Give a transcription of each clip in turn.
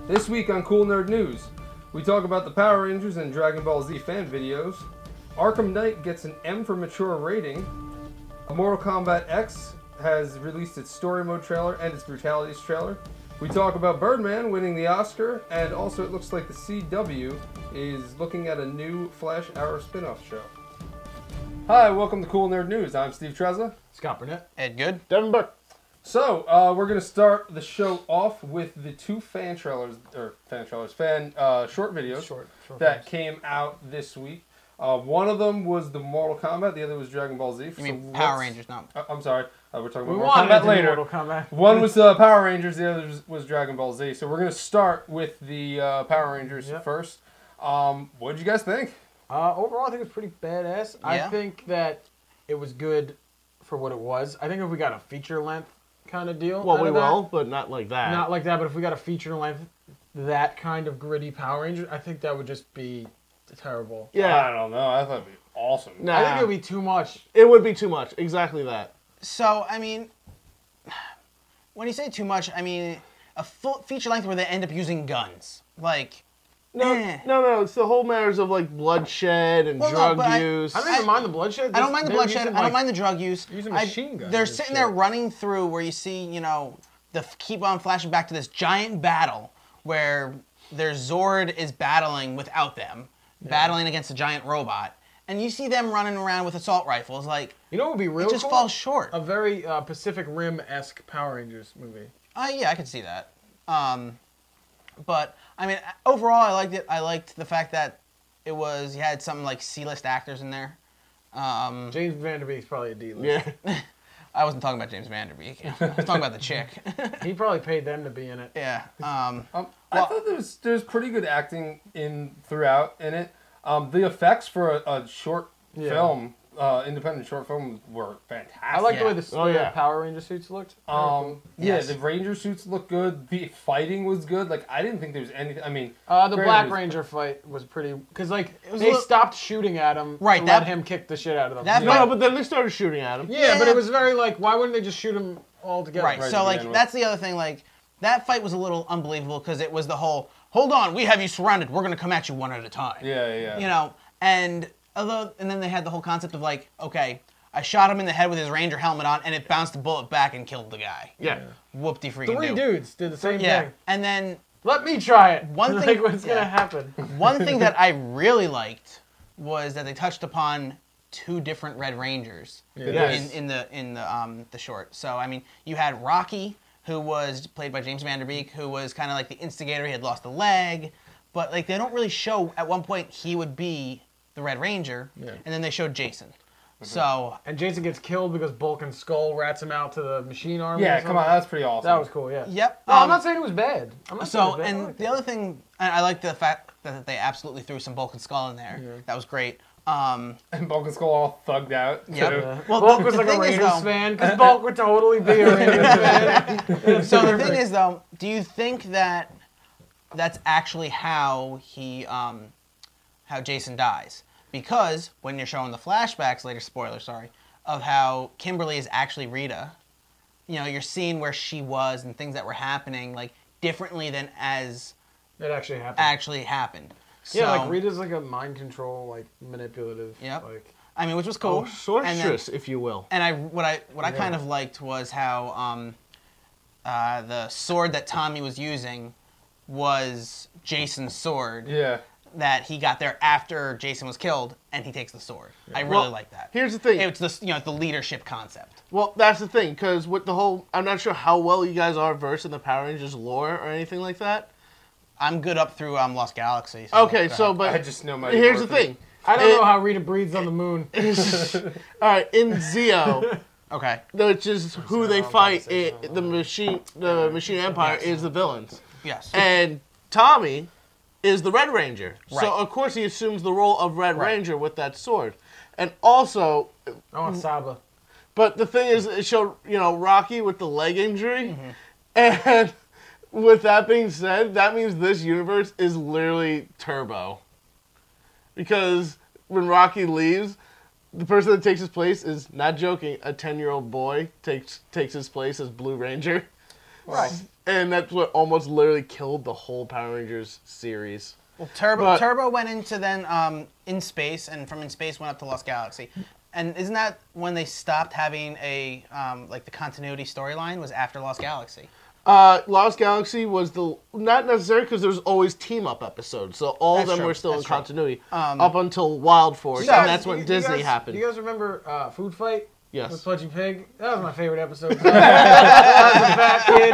This week on Cool Nerd News, we talk about the Power Rangers and Dragon Ball Z fan videos. Arkham Knight gets an M for mature rating. Mortal Kombat X has released its story mode trailer and its brutalities trailer. We talk about Birdman winning the Oscar, and also it looks like the CW is looking at a new Flash Arrow spin-off show. Hi, welcome to Cool Nerd News. I'm Steve Trezza. Scott Burnett. Ed Good. Devin Buck. So, we're going to start the show off with the two fan short videos that came out this week. One of them was the Mortal Kombat, the other was Dragon Ball Z. You mean Power Rangers, not... I'm sorry, we're talking about Mortal Kombat later. Mortal Kombat. One was Power Rangers, the other was Dragon Ball Z. So we're going to start with the Power Rangers first. What did you guys think? Overall, I think it was pretty badass. Yeah. I think that it was good for what it was. I think if we got a feature-length kind of deal. Well, we will, but not like that. Not like that, but if we got a feature-length, that kind of gritty Power Rangers, I think that would just be terrible. Yeah, I don't know. I thought it'd be awesome. Nah. I think it would be too much. It would be too much. Exactly that. So, I mean, when you say too much, I mean a full feature length where they end up using guns. Like, No. It's the whole matters of like bloodshed and drug use. I don't even mind the bloodshed. I don't mind the bloodshed. I don't mind the drug use. Using machine guns. They're sitting there running through where you see, you know, keep on flashing back to this giant battle where their Zord is battling without them, battling against a giant robot, and you see them running around with assault rifles. Like, you know what would be real It just cool? falls short. A very Pacific Rim-esque Power Rangers movie. Yeah, I could see that. But I mean, overall, I liked it. I liked the fact that you had some like C-list actors in there. James Van Der Beek's probably a D-list. Yeah. I wasn't talking about James Van Der Beek. I was talking about the chick. He probably paid them to be in it. Yeah. I thought there's pretty good acting throughout in it. The effects for a short film, independent short film, were fantastic. I like the way the Power Ranger suits looked. The Ranger suits looked good. The fighting was good. Like, I didn't think there was anything. I mean, the Black Ranger fight was pretty, because like they stopped shooting at him. Right. To let him kick the shit out of them. No, but then they started shooting at him. Yeah, but it was very like, why wouldn't they just shoot him all together? Right. So like that's the other thing. Like that fight was a little unbelievable because it was the whole, hold on, we have you surrounded. We're gonna come at you one at a time. Yeah. You know, and then they had the whole concept of like, okay, I shot him in the head with his Ranger helmet on, and it bounced a bullet back and killed the guy. Yeah. Whoop-de-freaking Three dudes did the same Yeah. thing. And then Let me try it. One thing, like what's gonna happen. One thing that I really liked was that they touched upon two different Red Rangers in the short. So I mean, you had Rocky, who was played by James Van Der Beek, who was kind of like the instigator. He had lost a leg, but like they don't really show at one point he would be the Red Ranger, and then they showed Jason. So and Jason gets killed because Bulk and Skull rats him out to the machine army. Yeah, come on, that's pretty awesome. That was cool. Yeah. Yep. No, I'm not saying it was bad. The other thing, I like the fact that they absolutely threw some Bulk and Skull in there. Yeah. That was great. And Bulk and Skull all thugged out. Yep. Too. Well, Bulk was like a Raiders fan, because Bulk would totally be a Raiders fan. So the thing is, though, do you think that that's actually how how Jason dies? Because when you're showing the flashbacks later, spoiler, sorry, of how Kimberly is actually Rita, you know, you're seeing where she was and things that were happening like differently than as it actually happened. So, yeah, like Rita's like a mind control, like manipulative. Yep. Like, I mean, which was cool. Sorceress, if you will. And what I kind of liked was how the sword that Tommy was using was Jason's sword. Yeah. That he got there after Jason was killed, and he takes the sword. Yeah. I really like that. Here's the thing. It's the leadership concept. Well, that's the thing, because with the whole, I'm not sure how well you guys are versed in the Power Rangers lore or anything like that. I'm good up through Lost Galaxy. So okay, but I just know my. Here's the thing. I don't know how Rita breathes on the moon. All right, in Zeo. Okay. Which is who they fight. The Machine Empire is the villains. Yes. And Tommy is the Red Ranger. Right. So, of course, he assumes the role of Red Ranger with that sword. And also... Oh, Saba. But the thing is, it showed, Rocky with the leg injury. Mm-hmm. And with that being said, that means this universe is literally turbo. Because when Rocky leaves, the person that takes his place is, not joking, a 10-year-old boy takes his place as Blue Ranger. Right. and that's what almost literally killed the whole Power Rangers series. Well, Turbo went into then In Space, and from In Space went up to Lost Galaxy. And isn't that when they stopped having a like the continuity storyline was after Lost Galaxy? Lost Galaxy was not necessarily because there was always team up episodes, so all of them were still in continuity up until Wild Force, and that's when Disney happened. Do you guys remember Food Fight? Yes. With Pudgy Pig? That was my favorite episode. I was a fat kid,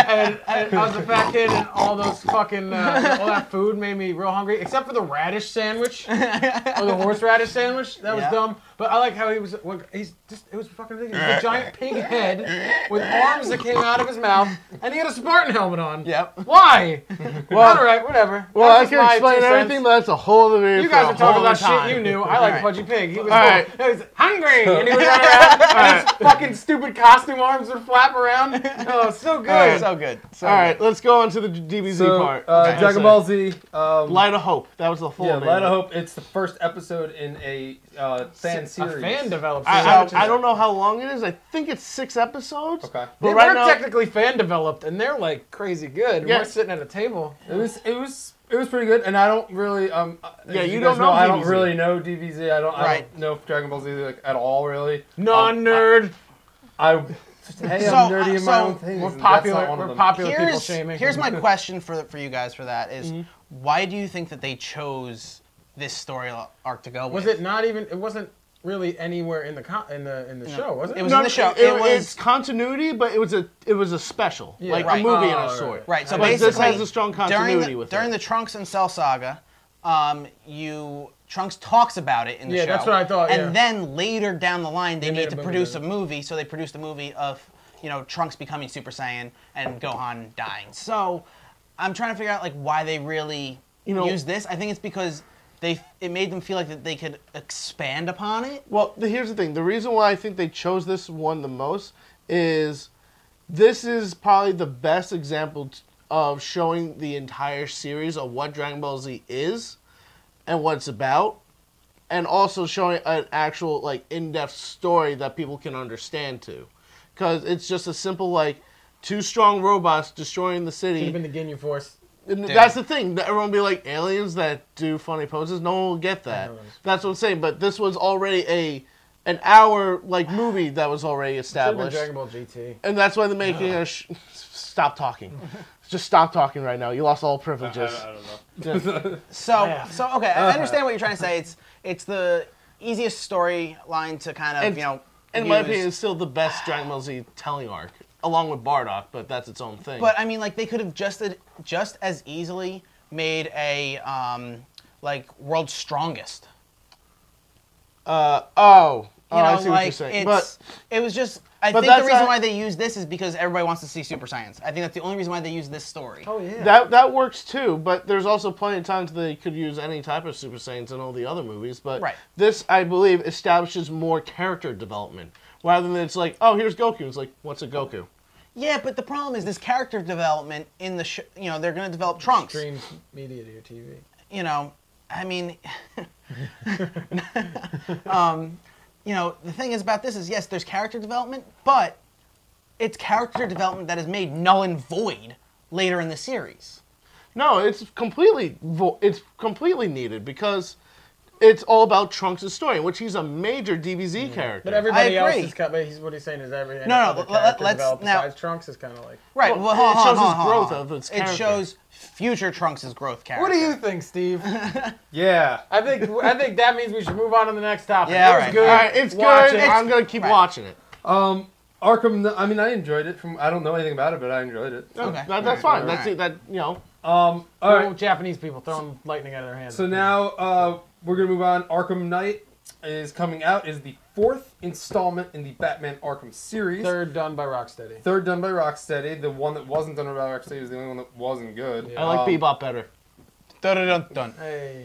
and I was a fat kid, and all those fucking all that food made me real hungry, except for the radish sandwich or the horseradish sandwich. That was dumb. But I like how he was. It was fucking ridiculous. He was a giant pig head with arms that came out of his mouth, and he had a Spartan helmet on. Yep. Why? Well, all right, whatever. Well, I can explain everything, but that's a whole other video. You guys are talking about shit you knew. I like Pudgy Pig. He was, he was hungry, and he was running around, and his fucking stupid costume arms would flap around. Oh, so good. So good. All right, let's go on to the DBZ part. Dragon Ball Z. Light of Hope. That was the full name. Light of Hope. It's the first episode in a fan series. A fan developed. I don't know how long it is. I think it's 6 episodes. Okay. They were technically fan developed, and they're like crazy good. Yeah. We're sitting at a table. It was pretty good, and I don't really you don't know I DBZ. don't really know DBZ. I don't know Dragon Ball Z like at all really. Non-nerd. I'm nerdy in my own thing. We're popular people shaming. Here's my question for you guys for that is why do you think that they chose this story arc to go with? Was it not even? It wasn't really anywhere in the show, was it? It was in the show. It's continuity, but it was a special, like a movie and a sort. Right. So but basically, this has a strong continuity with it. During the Trunks and Cell saga, Trunks talks about it in the show. Yeah, that's what I thought. And then later down the line, they need to produce a movie, so they produced a movie of Trunks becoming Super Saiyan and Gohan dying. So I'm trying to figure out like why they really use this. I think it's because it made them feel like that they could expand upon it. Well, here's the thing. The reason why I think they chose this one the most is this is probably the best example of showing the entire series of what Dragon Ball Z is and what it's about, and also showing an actual like in-depth story that people can understand too. Because it's just a simple like 2 strong robots destroying the city. Even the Ginyu Force. And that's the thing. Everyone will be like, aliens that do funny poses. No one will get that. That's what I'm saying. But this was already an hour like movie that was already established. Dragon Ball GT. And that's why they're making a stop talking. Just stop talking right now. You lost all privileges. I don't know. So okay, I understand what you're trying to say. It's the easiest storyline to kind of in my opinion, it's still the best Dragon Ball Z telling arc. Along with Bardock, but that's its own thing. But I mean, like they could have just as easily made a like World's Strongest. I see what you're like saying. It was just. I think the reason why they use this is because everybody wants to see Super Saiyans. I think that's the only reason why they use this story. Oh yeah. That works too, but there's also plenty of times they could use any type of Super Saiyans in all the other movies. But this, I believe, establishes more character development. Rather than it's like, oh, here's Goku. It's like, what's a Goku? Yeah, but the problem is this character development in the show. They're going to develop Trunks. Streams media to your TV. I mean, the thing is about this is yes, there's character development, but it's character development that is made null and void later in the series. No, it's completely needed because it's all about Trunks' story, in which he's a major DBZ character. But everybody else is what he's saying is every let's besides Trunks is kind of like right. Well, it shows his growth of its character. It shows future Trunks' growth character. What do you think, Steve? Yeah, I think that means we should move on to the next topic. Yeah, all right. good. All right, it's good. I'm gonna keep watching it. Arkham. I mean, I enjoyed it. I don't know anything about it, but I enjoyed it. Okay, that's fine. That's it. All right. Japanese people throwing lightning out of their hands. So now we're gonna move on. Arkham Knight is coming out. Is the 4th installment in the Batman Arkham series. Third done by Rocksteady. The one that wasn't done by Rocksteady was the only one that wasn't good. Yeah. I like Bebop better. Dun. Hey.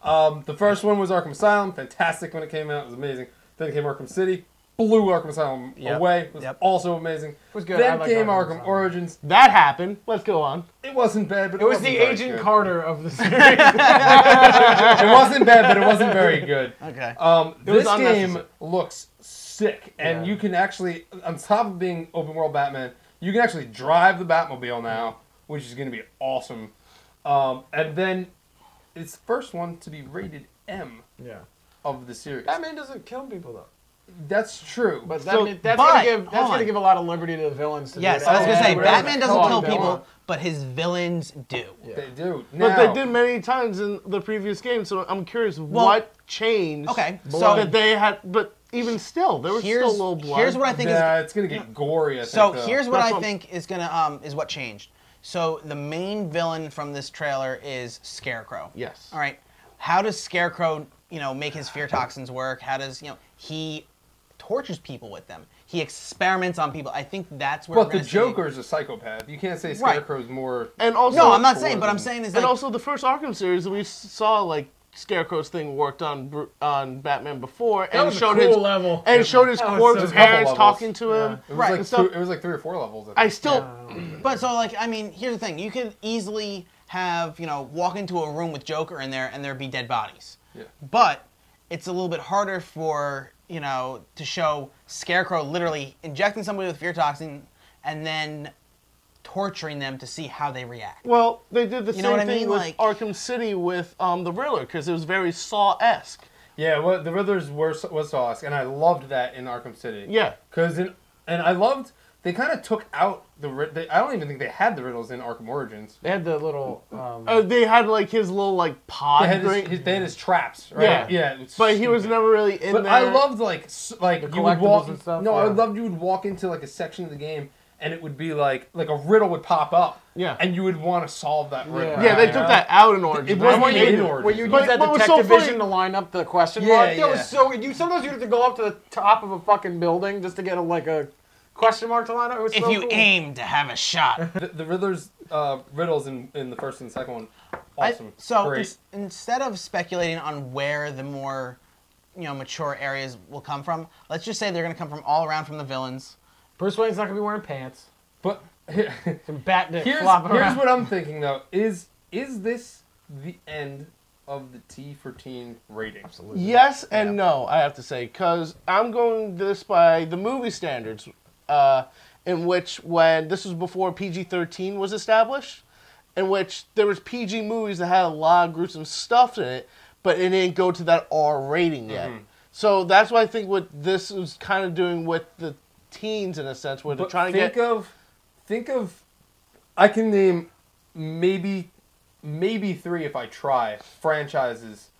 The first one was Arkham Asylum. Fantastic when it came out. It was amazing. Then came Arkham City. Blew Arkham Asylum away. It was also amazing. It was good. Then came Arkham Origins. That happened. Let's go on. It wasn't bad, but it was the Agent Carter of the series. It wasn't bad, but it wasn't very good. Okay. This game looks sick, and you can actually, on top of being open world Batman, You can actually drive the Batmobile now, which is going to be awesome. And then it's the first one to be rated M of the series. Batman doesn't kill people, though. That's true. But that's going to give a lot of liberty to the villains. To Yes, do I was going to say, Batman doesn't kill they people, want. but his villains do. Yeah. They do. But Now, they did many times in the previous game, so I'm curious what changed so that they had. But even still, there was still a little blood. Here's what I think it's going to get gory, I think. So though. here's what I think is going to is what changed. So the main villain from this trailer is Scarecrow. Yes. All right. How does Scarecrow, make his fear toxins work? How does, he tortures people with them. He experiments on people. I think that's where. But the Joker's a psychopath. You can't say Scarecrow's more. And also, no, I'm not saying. But I'm saying is. And also, the first Arkham series, we saw like Scarecrow's thing worked on Batman before, that was showed a cool level. And showed his corpse parents talking to him. It was like it was like 3 or 4 levels. I still. But so here's the thing: you could easily have walk into a room with Joker in there, and there be dead bodies. Yeah. But it's a little bit harder for to show Scarecrow literally injecting somebody with fear toxin and then torturing them to see how they react. Well, they did the same thing with like, Arkham City with the Riddler because it was very Saw-esque. Yeah, well, the Riddler's was Saw-esque, and I loved that in Arkham City. Yeah, and I loved they kind of took out I don't even think they had the riddles in Arkham Origins. They had the little. they had like his little pod. They had his traps, right? Yeah. But he was never really in there. I loved like the you would walk. and stuff, I loved you would walk into like a section of the game, and it would be like a riddle would pop up. Yeah. And you would want to solve that riddle. Yeah, they took that out in Origins. It wasn't in Origins. When you use that detective vision to line up the question mark, that was so. Sometimes you have to go up to the top of a fucking building just to get a question mark to line up. It was if so you cool. aim to have a shot. The Riddler's riddles in the first and second one, awesome. Great. Instead of speculating on where the more mature areas will come from, let's just say they're going to come from all around from the villains. Bruce Wayne's not going to be wearing pants. But some bat dick here's flopping around. what I'm thinking though: is this the end of the T for Teen rating? Absolutely. Yes and no, I have to say, because I'm going this by the movie standards, in which when this was before PG-13 was established, in which there was PG movies that had a lot of gruesome stuff in it, but it didn't go to that R rating yet. So that's what I think what this is kind of doing with the teens in a sense, where they're trying to think of I can name maybe 3 if I try franchises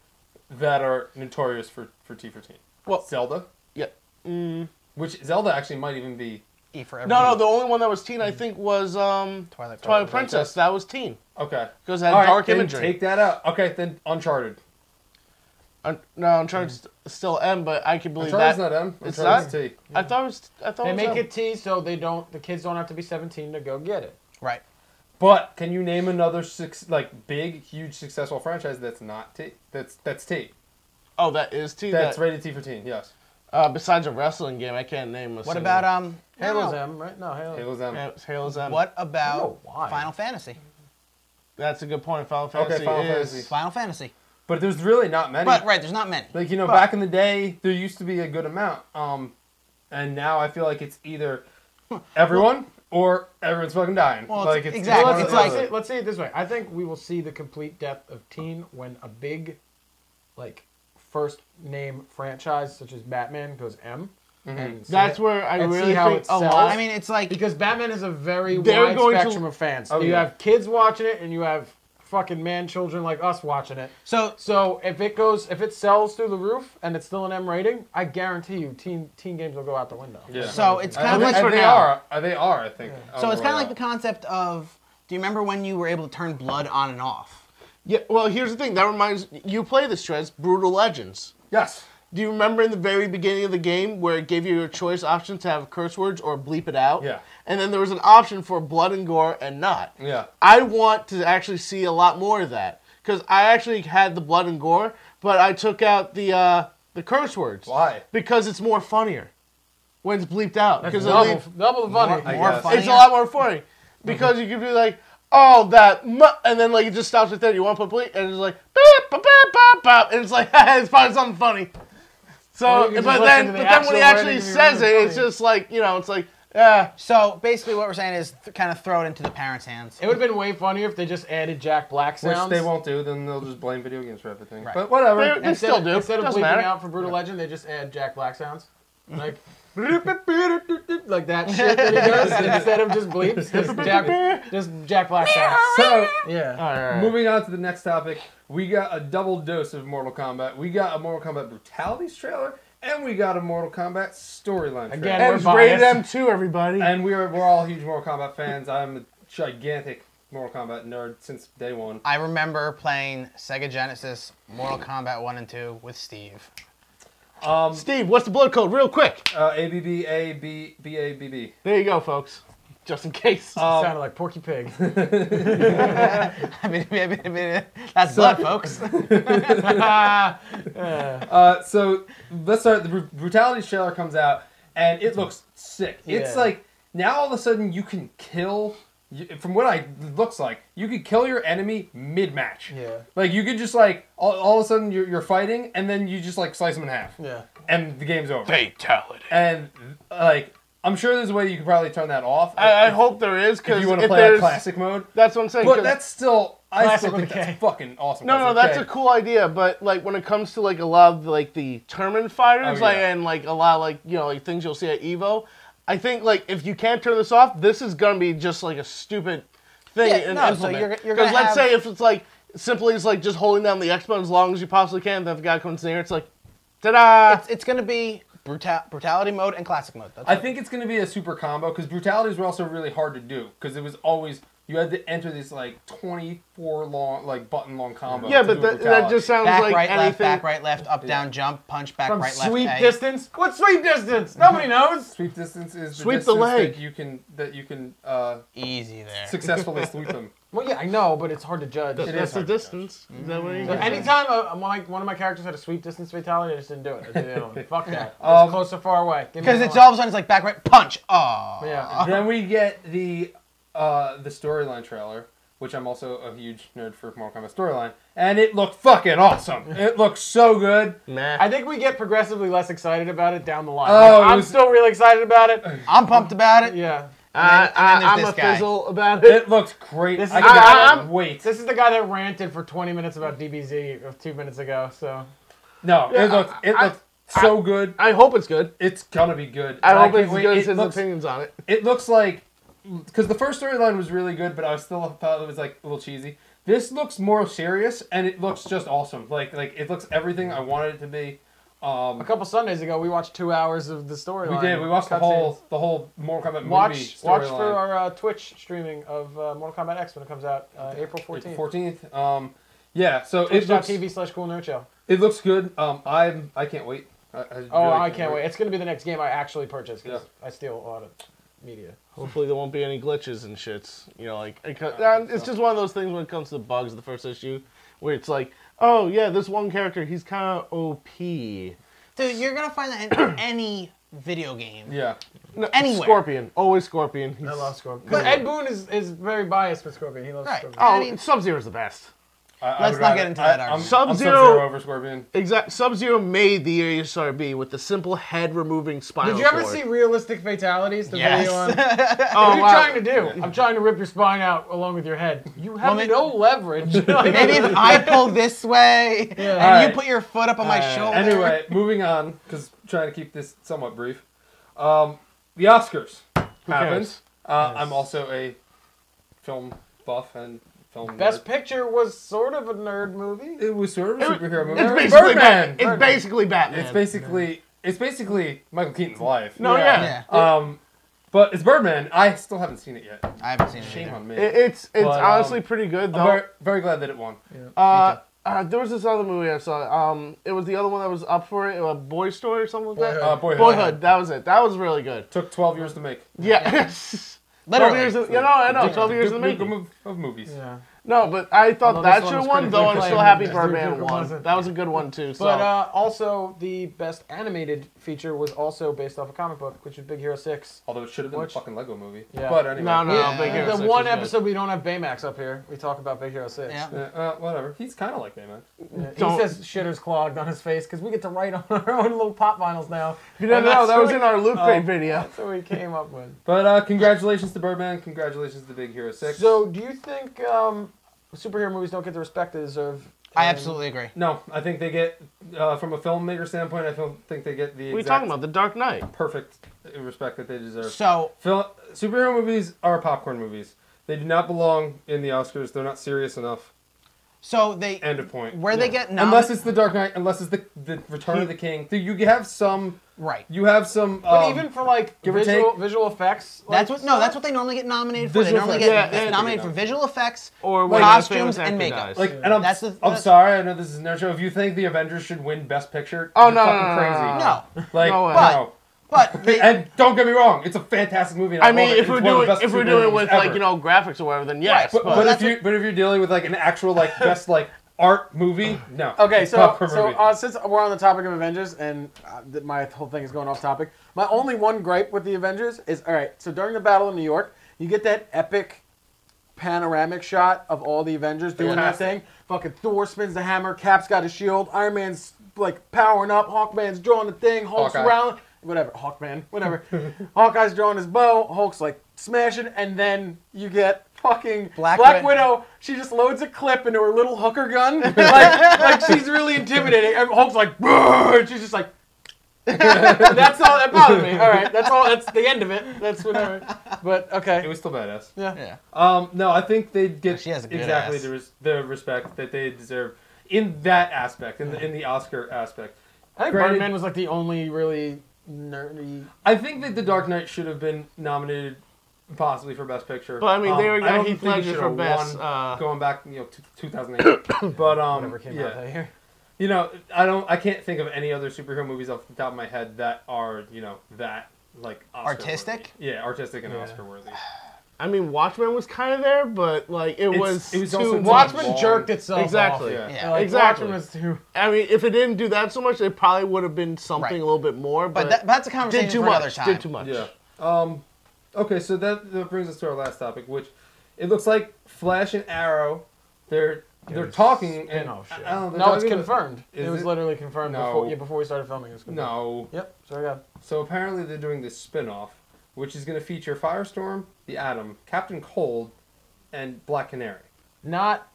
that are notorious for T14. Well, Zelda. Yeah. Which Zelda actually might even be E for everyone. No, the only one that was teen I think was Twilight Princess. That was teen. Okay. Because it had dark then imagery. Take that out. Okay, then Uncharted. No, Uncharted's still M, but I can believe Uncharted's that. not M. It's Uncharted's not? T. I thought it was They make M. it T so the kids don't have to be 17 to go get it. Right. But can you name another big, huge, successful franchise that's not T? That's T. Oh, that is T. That's rated T for teen. Yes. Besides a wrestling game, I can't name a. What about Halo's M, right? No, Halo's M. Yeah, Halo's M. What about why. Final Fantasy? That's a good point. Final Fantasy is. Final Fantasy. But there's really not many. But there's not many. Like back in the day, there used to be a good amount. And now I feel like it's either everyone or everyone's fucking dying. Well, it's exactly. one or It's the like other. let's say it this way. I think we will see the complete depth of teen when a big, first name franchise such as Batman goes M. And That's where I and really see how think it a sells. lot. I mean, it's like Because Batman is a very They're wide going to- spectrum of fans. Oh, You yeah. have kids watching it, and you have fucking man children like us watching it. so. If it sells through the roof and it's still an M rating, I guarantee you, teen games will go out the window. Yeah. So it's kind of like And they are. They are. I think. So it's kind of like the concept of. Do you remember when you were able to turn blood on and off? Yeah, well, here's the thing. That reminds you play this, Trez, Brutal Legends. Yes. Do you remember in the very beginning of the game where it gave you a choice option to have curse words or bleep it out? Yeah. And then there was an option for blood and gore and not. Yeah. I want to actually see a lot more of that. Because I actually had the blood and gore, but I took out the curse words. Why? Because it's more funnier when it's bleeped out. That's Because double the funny. More funny. it's a lot more funny. Because you can be like, oh, that, and then it just stops right there. You want to put bleep, and it's like, beep, beep, beep, beep, beep, and it's like, it's probably something funny. So, Or you can but just then listen to the when he actual actually writing and says you're it, it's just like, it's like, Yeah. So basically, what we're saying is kind of throw it into the parents' hands. It would have been way funnier if they just added Jack Black sounds. Which they won't do, then they'll just blame video games for everything. Right. But whatever. They still do. Instead of Doesn't bleeping matter. out for Brutal Legend, they just add Jack Black sounds. Like, like that shit that he does. Instead of just bleeps, just Jack Black sounds. So, Yeah. All right. moving on to the next topic, we got a double dose of Mortal Kombat. We got a Mortal Kombat Brutalities trailer, and we got a Mortal Kombat storyline trailer. Again, And we're it's rated biased. M2, everybody. And we're all huge Mortal Kombat fans. I'm a gigantic Mortal Kombat nerd since day one. I remember playing Sega Genesis Mortal Kombat 1 and 2 with Steve. Steve, what's the blood code, real quick? ABBABBABB. There you go, folks. Just in case. Sounded like Porky Pig. I mean, that's blood, folks. So let's start. The Brutalities trailer comes out, and it looks sick. It's Yeah. like now all of a sudden you can kill. From what it looks like, you could kill your enemy mid-match. Yeah. Like you could just like all of a sudden you're fighting, and then you just like slice them in half. Yeah. And the game's over. Fatality. And like I'm sure there's a way you could probably turn that off. I hope there is, if because you want to play that classic mode. That's what I'm saying. But 'cause- that's still. I Classic still think with a K. that's fucking awesome. No, Classic that's K. a cool idea, but like when it comes to like a lot of like the tournament fighters, Oh, like yeah. and like a lot of like like things you'll see at Evo, I think like if you can't turn this off, this is gonna be just like a stupid thing. Yeah, and no, so implement. you're gonna let's have- say if it's like simply it's like just holding down the X button as long as you possibly can, then if the guy comes in here, it's like, ta-da! It's going to be brutality mode and classic mode. That's I it. think it's going to be a super combo because brutalities were also really hard to do because it was always you had to enter this like 24 long button long combo. Yeah, to but do a that brutality. just sounds back, like right, anything. left, back, right, left, up, down, jump, punch, back, From right, left, sweep A. distance? What sweep distance? Nobody knows. Sweep distance is the Sweep the distance leg. that you can Easy there. successfully sweep them. Well, yeah, I know, but it's hard to judge. It That's is the hard to distance. Is that what you So guys anytime one of my characters had a sweep distance fatality, I just didn't do it. I did the other one. Fuck that. Um, It's close or far away. Give me Because the it's one. all of a sudden it's like back, right, punch. Oh. Yeah. Then we get the storyline trailer, which I'm also a huge nerd for Mortal Kombat storyline, and it looked fucking awesome. It looked so good. Nah. I think we get progressively less excited about it down the line. Oh, Like, it I'm was- still really excited about it. I'm pumped about it. Yeah. And then I'm there's a this guy. fizzle about it. It looked great. This is I the guy- cannot wait. This is the guy that ranted for 20 minutes about DBZ of 2 minutes ago. So No, Yeah, it looked so good. I hope it's good. It's gonna be good. I hope can't it's wait. good It as his looks- opinions on it. It looks like because the first storyline was really good, but I still thought it was like a little cheesy. This looks more serious, and it looks just awesome. Like it looks everything I wanted it to be. a couple Sundays ago, we watched 2 hours of the storyline. We did. We watched the whole Mortal Kombat movie Watch storyline. for our Twitch streaming of Mortal Kombat X when it comes out April 14th. 14th. Yeah. So it looks Twitch.tv/CoolNerdShow. it looks good. I can't wait. I really Can't wait. It's going to be the next game I actually purchase because Yeah. I steal a lot of media. Hopefully there won't be any glitches and shits. It's just one of those things when it comes to the bugs of the first issue, where it's like, oh yeah, this one character, he's kind of OP. Dude, you're going to find that in any video game. Yeah. No, Anywhere. Scorpion, always Scorpion. I love Scorpion. But Ed Boon is very biased with Scorpion. He loves Right. Scorpion. Oh, I mean- Sub-Zero's the best. Let's not get into that I'm argument. Sub-Zero- Sub-Zero over Scorpion. Exact. Sub-Zero made the ESRB with the simple head removing spinal Did you ever cord. see Realistic Fatalities? The Yes. video on. Oh, What are you wow. trying to do? I'm trying to rip your spine out along with your head. You have Well, no leverage. Like, Maybe if I pull this way and Alright. you put your foot up on my shoulder. Anyway, moving on because trying to keep this somewhat brief. The Oscars happened. cares? I'm also a film buff and film Best nerd. Picture was sort of a nerd movie. It was sort of a superhero movie. It's basically Birdman. Batman. It's Birdman. basically Batman. It's basically Michael Keaton's life. No, yeah. Yeah. But it's Birdman. I still haven't seen it yet. I haven't seen it Shame either. on me. It's But, honestly pretty good I'm though. very, very glad that it won. There was this other movie I saw. It was the other one that was up for it, Boy Story or something like that. Boyhood. That was it. That was really good. Took 12 years to make. Yeah. 12 Literally. years. I know. 12 years in the Big making. of movies. Yeah. No, but I thought Although that this one should was have won, though I'm critically still acclaimed, happy Mr. Birdman Cooper won. wasn't. That was a good one, too. So. But also, the best animated feature was also based off a comic book, which is Big Hero 6. Although it should have been a Which- fucking Lego movie. Yeah. But anyway. No, Big Hero 6 The one was good. episode we don't have Baymax up here, we talk about Big Hero 6. Yeah. Whatever. He's kind of like Baymax. Yeah, Don't- he says shitter's clogged on his face because we get to write on our own little pop vinyls now. You don't And know, that's that was what- in our Loot Crate video. That's what we came up with. But congratulations to Birdman. Congratulations to Big Hero 6. So, do you think superhero movies don't get the respect they deserve? I absolutely agree. No, I think they get, from a filmmaker standpoint, I don't think they get the What are you exact talking about? The Dark Knight. perfect respect that they deserve. So Superhero movies are popcorn movies. They do not belong in the Oscars. They're not serious enough. they End of point. where they get Unless it's The Dark Knight, unless it's the Return of the King. You have some. right. You have some. But even for like give or visual effects, like, That's what they normally get nominated for. They Visual normally effects. get Yeah, nominated and- for visual effects, Or when costumes, a famous and actor makeup. dies. like, and I'm That's sorry. I know this is no show. If you think the Avengers should win Best Picture, Oh, you're no, fucking no, no, crazy. no, no. No, Like No way. no. but they, And don't get me wrong, it's a fantastic movie. And I love mean, it. if we're It's one of the doing best if we're superhero doing it movies with like ever. graphics or whatever, then yes. Right, But that's if you're dealing with like an actual like best like art movie, no. Okay, It's so popcorn movie. since we're on the topic of Avengers and my whole thing is going off topic, my only one gripe with the Avengers is all right. So during the Battle of New York, you get that epic panoramic shot of all the Avengers doing that thing. Fucking Thor spins the hammer, Cap's got his shield, Iron Man's like powering up, Hawkman's drawing the thing, Hulk's Hawkeye. around, whatever, Hawkman, whatever. Hawkeye's drawing his bow, Hulk's like smashing, and then you get fucking Black Widow. She just loads a clip into her little hooker gun, like she's really intimidating. And Hulk's like, "Brrr," and she's just like. That's all that bothered me. All right, that's all. That's the end of it. That's whatever. But okay. It was still badass. Yeah. No, I think they'd get She has a good exactly ass. the respect that they deserve in that aspect, in the Oscar aspect. I think Granted- Birdman was like the only really nerdy. I think that The Dark Knight should have been nominated possibly for Best Picture. But I mean, they were I getting don't Heath think it Ledger should for have best. won going back, to 2008. But Whatever came out yeah, that year. I can't think of any other superhero movies off the top of my head that are that like Oscar Artistic? worthy. Yeah, artistic and Oscar worthy. I mean, Watchmen was kind of there, but like it was it was too also much. Watchmen long. jerked itself Exactly. off. Yeah. Like, Exactly. Watchmen was too. I mean, if it didn't do that so much, it probably would have been something Right. a little bit more. but But that's a did conversation too for much. another time. Did too much. Yeah. Okay, so that brings us to our last topic, which it looks like Flash and Arrow, they're talking and Spin-off shit. I don't know, they're No, it's talking- confirmed. Is It was it? literally confirmed No. before we started filming. It was confirmed. No. Yep. So I got. So apparently they're doing this spin-off, which is going to feature Firestorm, the Atom, Captain Cold, and Black Canary. Not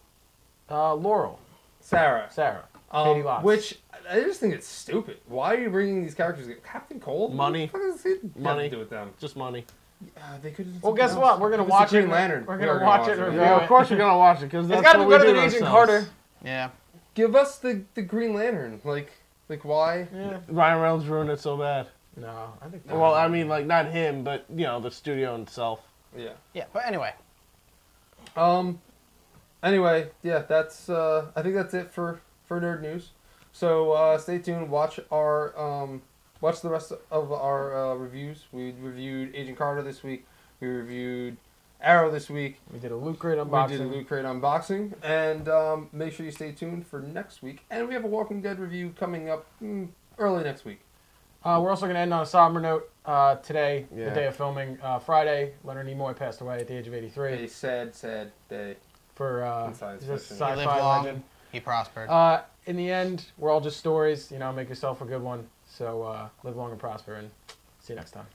Laurel. Sarah. Katie Lotz. Which I just think it's stupid. Why are you bringing these characters? Captain Cold? Money. What the fuck does it have Money. to do with them? Just money. They could. Well, guess what? We're gonna Give us watch the it. Green Lantern. We're We gonna are watch it. and it. review Yeah, it. of course you're gonna watch it because It's that's got to what be we better do than Agent ourselves. Carter. Yeah. Give us the Green Lantern. Like why? Yeah. Ryan Reynolds ruined it so bad. No, I think. Well, I mean, like not him, but the studio itself. Yeah. Yeah. But anyway. Anyway, yeah, that's I think that's it for nerd news. So stay tuned. Watch the rest of our reviews. We reviewed Agent Carter this week. We reviewed Arrow this week. We did a Loot Crate unboxing. We did a Loot Crate unboxing, and make sure you stay tuned for next week. And we have a Walking Dead review coming up early next week. We're also going to end on a somber note today, Yeah. the day of filming. Friday, Leonard Nimoy passed away at the age of 83 A sad day. for in science he's a fiction. He lived sci-fi long. legend. He prospered. In the end, we're all just stories. Make yourself a good one. So live long and prosper, and see you next time.